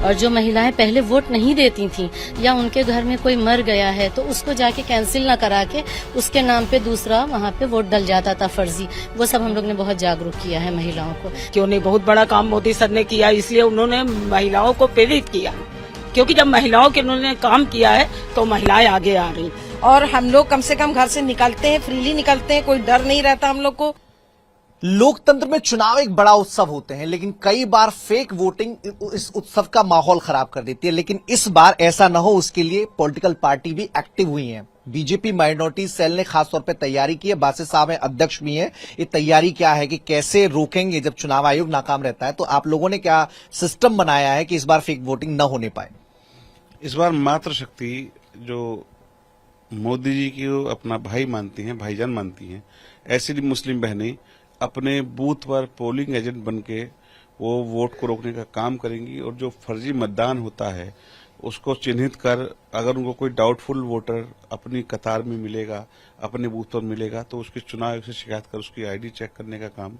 और जो महिलाएं पहले वोट नहीं देती थीं या उनके घर में कोई मर गया है तो उसको जाके कैंसिल ना करा के उसके नाम पे दूसरा वहाँ पे वोट डल जाता था फर्जी। वो सब हम लोग ने बहुत जागरूक किया है महिलाओं को। क्यों नहीं, बहुत बड़ा काम मोदी सर ने किया, इसलिए उन्होंने महिलाओं को प्रेरित किया, क्योंकि जब महिलाओं के उन्होंने काम किया है तो महिलाएं आगे आ रही। और हम लोग कम से कम घर से निकलते हैं, फ्रीली निकलते हैं, कोई डर नहीं रहता हम लोग को। लोकतंत्र में चुनाव एक बड़ा उत्सव होते हैं, लेकिन कई बार फेक वोटिंग इस उत्सव का माहौल खराब कर देती है। लेकिन इस बार ऐसा न हो, उसके लिए पॉलिटिकल पार्टी भी एक्टिव हुई हैं। बीजेपी माइनॉरिटी सेल ने खासतौर पर तैयारी की है। बासित साहब हैं, अध्यक्ष भी हैं। ये तैयारी क्या है कि कैसे रोकेंगे जब चुनाव आयोग नाकाम रहता है? तो आप लोगों ने क्या सिस्टम बनाया है कि इस बार फेक वोटिंग न होने पाए? इस बार मातृशक्ति जो मोदी जी की अपना भाई मानती हैं, भाईजान मानती हैं, ऐसी मुस्लिम बहनें अपने बूथ पर पोलिंग एजेंट बन के वो वोट को रोकने का काम करेंगी। और जो फर्जी मतदान होता है उसको चिन्हित कर, अगर उनको कोई डाउटफुल वोटर अपनी कतार में मिलेगा, अपने बूथ पर मिलेगा, तो उसके चुनाव आयोग से शिकायत कर उसकी आईडी चेक करने का काम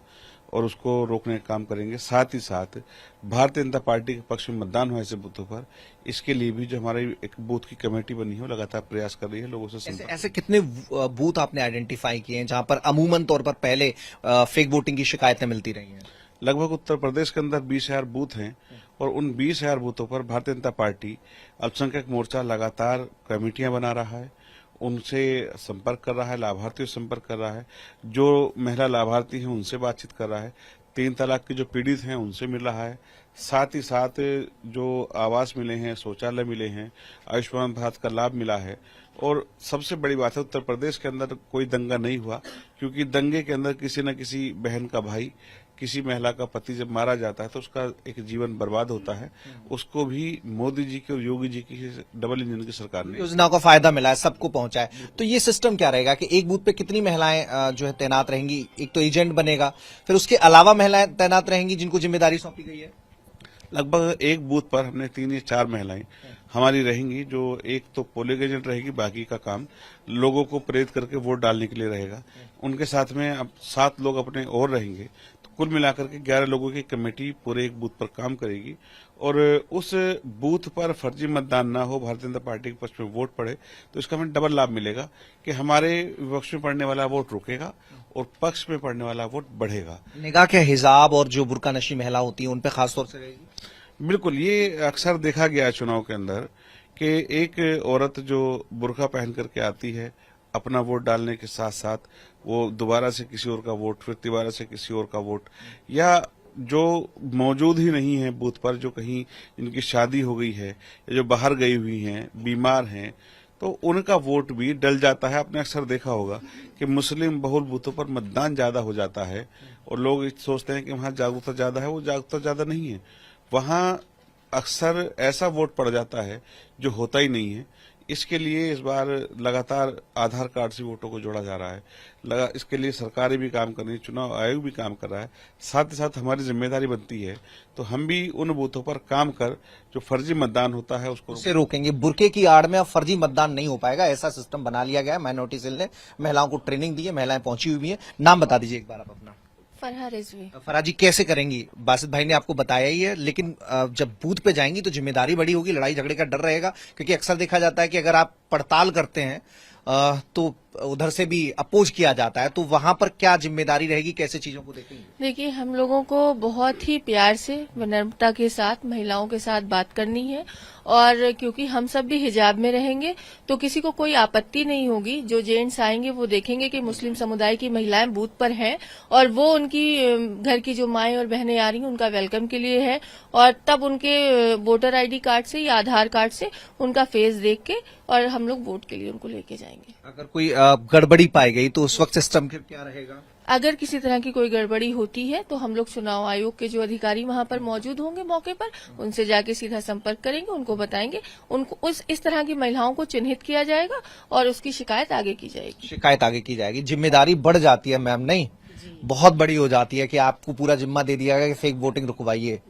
और उसको रोकने का काम करेंगे। साथ ही साथ भारतीय जनता पार्टी के पक्ष में मतदान हो ऐसे बूथों पर, इसके लिए भी जो हमारी एक बूथ की कमेटी बनी है वो लगातार प्रयास कर रही है लोगों से। ऐसे कितने बूथ आपने आइडेंटिफाई किए हैं जहां पर अमूमन तौर पर पहले फेक वोटिंग की शिकायतें मिलती रही हैं? लगभग उत्तर प्रदेश के अंदर 20,000 बूथ हैं और उन 20,000 बूथों पर भारतीय जनता पार्टी अल्पसंख्यक मोर्चा लगातार कमेटियां बना रहा है, उनसे संपर्क कर रहा है, लाभार्थियों से संपर्क कर रहा है, जो महिला लाभार्थी हैं उनसे बातचीत कर रहा है, 3 तलाक के जो पीड़ित हैं उनसे मिल रहा है। साथ ही साथ जो आवास मिले हैं, शौचालय मिले हैं, आयुष्मान भारत का लाभ मिला है। और सबसे बड़ी बात है, उत्तर प्रदेश के अंदर कोई दंगा नहीं हुआ, क्योंकि दंगे के अंदर किसी न किसी बहन का भाई, किसी महिला का पति जब मारा जाता है तो उसका एक जीवन बर्बाद होता है। उसको भी मोदी जी की और योगी जी की डबल इंजन की सरकार ने योजना का फायदा मिला है, सबको पहुंचा है। तो ये सिस्टम क्या रहेगा कि एक बूथ पे कितनी महिलाएं जो है तैनात रहेंगी? एक तो एजेंट बनेगा, फिर उसके अलावा महिलाएं तैनात रहेंगी जिनको जिम्मेदारी सौंपी गई है। लगभग एक बूथ पर हमने 3 या 4 महिलाएं हमारी रहेंगी, जो एक तो पोलिंग एजेंट रहेगी, बाकी का काम लोगों को प्रेरित करके वोट डालने के लिए रहेगा। उनके साथ में अब 7 लोग अपने और रहेंगे, तो कुल मिलाकर के 11 लोगों की कमेटी पूरे एक बूथ पर काम करेगी। और उस बूथ पर फर्जी मतदान ना हो, भारतीय जनता पार्टी के पक्ष में वोट पड़े, तो इसका हमें डबल लाभ मिलेगा कि हमारे विपक्ष में पड़ने वाला वोट रुकेगा और पक्ष में पड़ने वाला वोट बढ़ेगा। निगाह के हिजाब और जो बुर्का नशी महिला होती है उन पे खासतौर से रहेगी। बिल्कुल, ये अक्सर देखा गया है चुनाव के अंदर कि एक औरत जो बुर्का पहन करके आती है, अपना वोट डालने के साथ साथ वो दोबारा से किसी और का वोट, फिर दोबारा से किसी और का वोट, या जो मौजूद ही नहीं है बूथ पर, जो कहीं इनकी शादी हो गई है या जो बाहर गई हुई हैं, बीमार हैं, तो उनका वोट भी डल जाता है। आपने अक्सर देखा होगा कि मुस्लिम बहुल बूथों पर मतदान ज्यादा हो जाता है और लोग सोचते हैं कि वहां जागरूकता ज्यादा है, वो जागरूकता ज्यादा नहीं है। वहां अक्सर ऐसा वोट पड़ जाता है जो होता ही नहीं है। इसके लिए इस बार लगातार आधार कार्ड से वोटों को जोड़ा जा रहा है। इसके लिए सरकारें भी काम कर रही है, चुनाव आयोग भी काम कर रहा है, साथ ही साथ हमारी जिम्मेदारी बनती है तो हम भी उन बूथों पर काम कर जो फर्जी मतदान होता है उसको रोकेंगे। बुर्के की आड़ में अब फर्जी मतदान नहीं हो पाएगा, ऐसा सिस्टम बना लिया गया है। माइनॉरिटी सेल ने महिलाओं को ट्रेनिंग दी है, महिलाएं पहुंची हुई है। नाम बता दीजिए एक बार आप अपना। फरहा रिजवी। फरहा जी, कैसे करेंगी? बासित भाई ने आपको बताया ही है, लेकिन जब बूथ पे जाएंगी तो जिम्मेदारी बड़ी होगी, लड़ाई झगड़े का डर रहेगा, क्योंकि अक्सर देखा जाता है कि अगर आप पड़ताल करते हैं तो उधर से भी अपोज किया जाता है, तो वहां पर क्या जिम्मेदारी रहेगी, कैसे चीजों को देखेंगे? देखिए, हम लोगों को बहुत ही प्यार से, विनम्रता के साथ महिलाओं के साथ बात करनी है। और क्योंकि हम सब भी हिजाब में रहेंगे तो किसी को कोई आपत्ति नहीं होगी। जो जेंट्स आएंगे वो देखेंगे कि मुस्लिम समुदाय की महिलाएं बूथ पर हैं और वो उनकी घर की जो माएं और बहनें आ रही हैं उनका वेलकम के लिए है, और तब उनके वोटर आईडी कार्ड से या आधार कार्ड से उनका फेस देख के और हम लोग वोट के लिए उनको लेके जाएंगे। अगर कोई गड़बड़ी पाई गई तो उस वक्त सिस्टम क्या रहेगा? अगर किसी तरह की कोई गड़बड़ी होती है तो हम लोग चुनाव आयोग के जो अधिकारी वहां पर मौजूद होंगे मौके पर, उनसे जाके सीधा संपर्क करेंगे, उनको बताएंगे, उनको इस तरह की महिलाओं को चिन्हित किया जाएगा और उसकी शिकायत आगे की जाएगी। शिकायत आगे की जाएगी। जिम्मेदारी बढ़ जाती है मैम, नहीं बहुत बड़ी हो जाती है कि आपको पूरा जिम्मा दे दिया गया कि फेक वोटिंग रुकवाइए।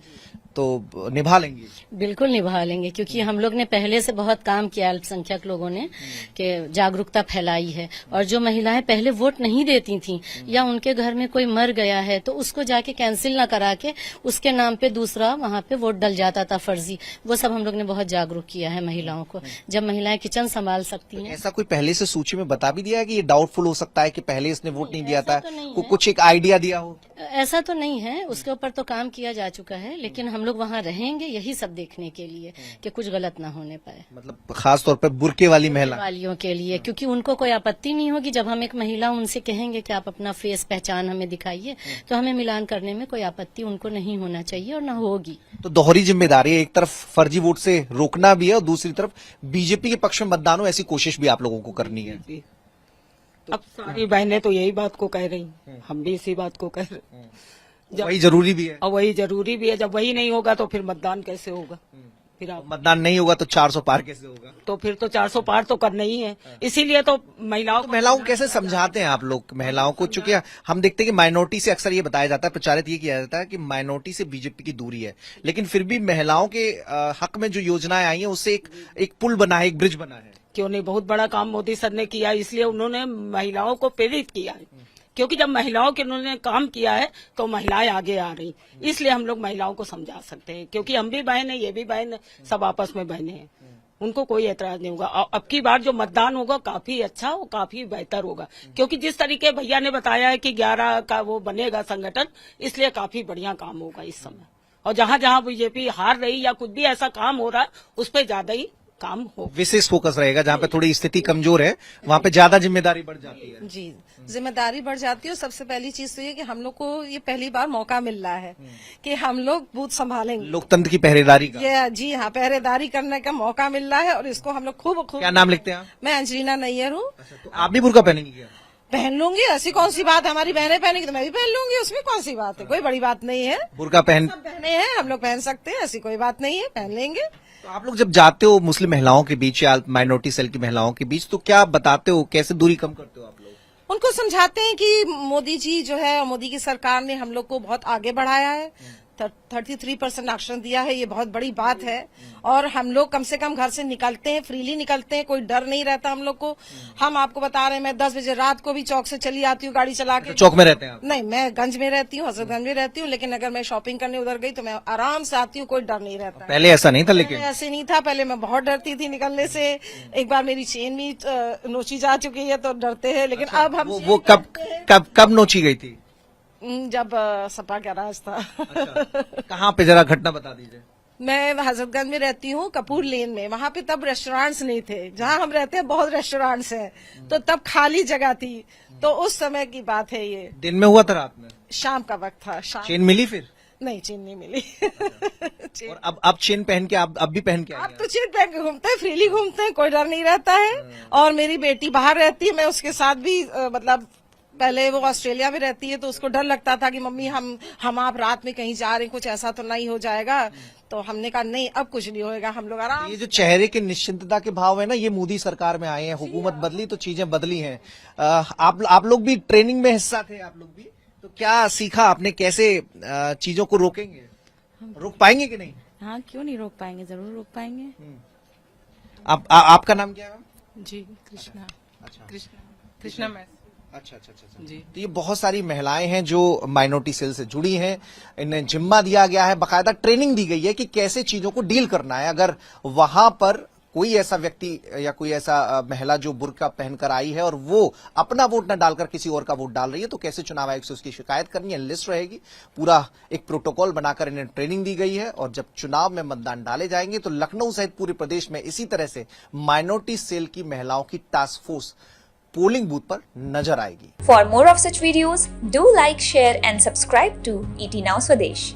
तो निभा लेंगे। बिल्कुल निभा लेंगे, क्योंकि हम लोग ने पहले से बहुत काम किया, अल्पसंख्यक लोगों ने कि जागरूकता फैलाई है। और जो महिलाएं पहले वोट नहीं देती थीं या उनके घर में कोई मर गया है तो उसको जाके कैंसिल ना करा के उसके नाम पे दूसरा वहां पे वोट डल जाता था फर्जी, वो सब हम लोग ने बहुत जागरूक किया है महिलाओं को। जब महिलाएं किचन संभाल सकती हैं। ऐसा कोई पहले से सूची में बता भी दिया है कि ये डाउटफुल हो सकता है कि पहले इसने वोट नहीं दिया था, ऐसा तो नहीं है। कुछ एक आइडिया दिया हो? ऐसा तो नहीं है, उसके ऊपर तो काम किया जा चुका है, लेकिन हम लोग वहाँ रहेंगे यही सब देखने के लिए कि कुछ गलत ना होने पाए, मतलब खास तौर पर बुर्के वाली महिला वालियों के लिए, क्योंकि उनको कोई आपत्ति नहीं होगी। जब हम एक महिला उनसे कहेंगे कि आप अपना फेस पहचान हमें दिखाइए, तो हमें मिलान करने में कोई आपत्ति उनको नहीं होना चाहिए और न होगी। तो दोहरी जिम्मेदारी है, एक तरफ फर्जी वोट से रोकना भी है और दूसरी तरफ बीजेपी के पक्ष में मतदान हो, ऐसी कोशिश भी आप लोगों को करनी है। अब सारी बहनें तो यही बात को कह रही, हम भी इसी बात को कह रहे। वही जरूरी भी है, और वही जरूरी भी है। जब वही नहीं होगा तो फिर मतदान कैसे होगा? फिर आप मतदान नहीं होगा तो 400 पार कैसे होगा? तो फिर तो 400 पार तो करना ही है। इसीलिए तो महिलाओं तो महिलाओं को कैसे समझाते हैं आप लोग महिलाओं को? चूंकि हम देखते हैं कि माइनॉरिटी से अक्सर ये बताया जाता है, प्रचारित ये किया जाता है कि माइनॉरिटी से बीजेपी की दूरी है, लेकिन फिर भी महिलाओं के हक में जो योजनाएं आई हैं उससे एक पुल बना है, एक ब्रिज बना है। क्यों नहीं, बहुत बड़ा काम मोदी सर ने किया, इसलिए उन्होंने महिलाओं को प्रेरित किया है। क्योंकि जब महिलाओं के उन्होंने काम किया है तो महिलाएं आगे आ रही, इसलिए हम लोग महिलाओं को समझा सकते हैं। क्योंकि हम भी बहन है, ये भी बहन है, सब आपस में बहने हैं, उनको कोई एतराज नहीं होगा। और अब की बार जो मतदान होगा काफी अच्छा और काफी बेहतर होगा, क्योंकि जिस तरीके भैया ने बताया है कि 11 का वो बनेगा संगठन, इसलिए काफी बढ़िया काम होगा इस समय। और जहाँ जहाँ बीजेपी हार रही या कुछ भी ऐसा काम हो रहा है उस पर ज्यादा ही काम हो, विशेष फोकस रहेगा। जहाँ पे थोड़ी स्थिति कमजोर है वहाँ पे ज्यादा जिम्मेदारी बढ़ जाती है। जी, जिम्मेदारी बढ़ जाती है। और सबसे पहली चीज तो ये कि हम लोग को ये पहली बार मौका मिल रहा है कि हम लोग बूथ संभालेंगे, लोकतंत्र की पहरेदारी का। ये जी हाँ, पहरेदारी करने का मौका मिल रहा है और इसको हम लोग खूब क्या नाम लिखते हैं आप? मैं अंजलिना नैयर हूँ। तो आप भी बुर्का पहनेंगी क्या? पहन लूंगी, ऐसी कौन सी बात है, हमारी बहनें पहनेंगी तो मैं भी पहन लूंगी, उसमें कौन सी बात है, कोई बड़ी बात नहीं है। बुर्का पहन सब बहनें हैं, हम लोग पहन सकते हैं, ऐसी कोई बात नहीं है, पहन लेंगे। तो आप लोग जब जाते हो मुस्लिम महिलाओं के बीच या माइनॉरिटी सेल की महिलाओं के बीच, तो क्या बताते हो, कैसे दूरी कम करते हो आप लोग? उनको समझाते हैं कि मोदी जी जो है, मोदी की सरकार ने हम लोग को बहुत आगे बढ़ाया है, 33% आरक्षण दिया है, ये बहुत बड़ी बात है। और हम लोग कम से कम घर से निकलते हैं, फ्रीली निकलते हैं, कोई डर नहीं रहता हम लोग को। हम आपको बता रहे हैं, मैं 10 बजे रात को भी चौक से चली आती हूँ गाड़ी चला के। तो चौक में रहते हैं आप? नहीं, मैं गंज में रहती हूँ, हजरतगंज में रहती हूँ, लेकिन अगर मैं शॉपिंग करने उधर गई तो मैं आराम से आती हूँ, कोई डर नहीं रहता। पहले ऐसा नहीं था, लेकिन पहले ऐसे नहीं था, पहले मैं बहुत डरती थी निकलने से। एक बार मेरी चेन भी नोची जा चुकी है तो डरते हैं, लेकिन अब हम वो कब नोची गई थी? जब सपा का राज था। कहाँ पे, जरा घटना बता दीजिए। मैं हजरतगंज में रहती हूँ, कपूर लेन में। वहाँ पे तब रेस्टोरेंट्स नहीं थे, जहाँ हम रहते हैं बहुत रेस्टोरेंट्स हैं, तो तब खाली जगह थी। तो उस समय की बात है ये। दिन में हुआ था, रात में? शाम का वक्त था। शाम चेन मिली फिर? नहीं, चेन नहीं मिली। चेन। और अब चेन पहन के अब भी पहन के आई अब हैं? तो चेन पहन के घूमते हैं, फ्रीली घूमते हैं, कोई डर नहीं रहता है। और मेरी बेटी बाहर रहती है, मैं उसके साथ भी मतलब पहले वो ऑस्ट्रेलिया में रहती है तो उसको डर लगता था कि मम्मी हम आप रात में कहीं जा रहे हैं, कुछ ऐसा तो नहीं हो जाएगा। तो हमने कहा नहीं, अब कुछ नहीं होएगा, हम लोग आराम। ये जो चेहरे के निश्चिंतता के भाव है ना, ये मोदी सरकार में आए हैं, हुकूमत बदली तो चीजें बदली हैं। आप लोग भी ट्रेनिंग में हिस्सा थे, आप लोग भी, तो क्या सीखा आपने, कैसे चीजों को रोकेंगे, रोक पाएंगे कि नहीं? हाँ, क्यों नहीं रोक पाएंगे, जरूर रोक पाएंगे। आपका नाम क्या है? जी, कृष्णा। अच्छा, कृष्णा मैं। अच्छा जी। तो ये बहुत सारी महिलाएं हैं जो माइनॉरिटी सेल से जुड़ी हैं, इन्हें जिम्मा दिया गया है, बाकायदा ट्रेनिंग दी गई है कि कैसे चीजों को डील करना है। अगर वहां पर कोई ऐसा व्यक्ति या कोई ऐसा महिला जो बुर्का पहनकर आई है और वो अपना वोट न डालकर किसी और का वोट डाल रही है, तो कैसे चुनाव आयोग से उसकी शिकायत करनी है, लिस्ट रहेगी, पूरा एक प्रोटोकॉल बनाकर इन्हें ट्रेनिंग दी गई है। और जब चुनाव में मतदान डाले जाएंगे तो लखनऊ सहित पूरे प्रदेश में इसी तरह से माइनॉरिटी सेल की महिलाओं की टास्क फोर्स पोलिंग बूथ पर नजर आएगी। For more of such videos, do like, share and subscribe to ET Now Swadesh.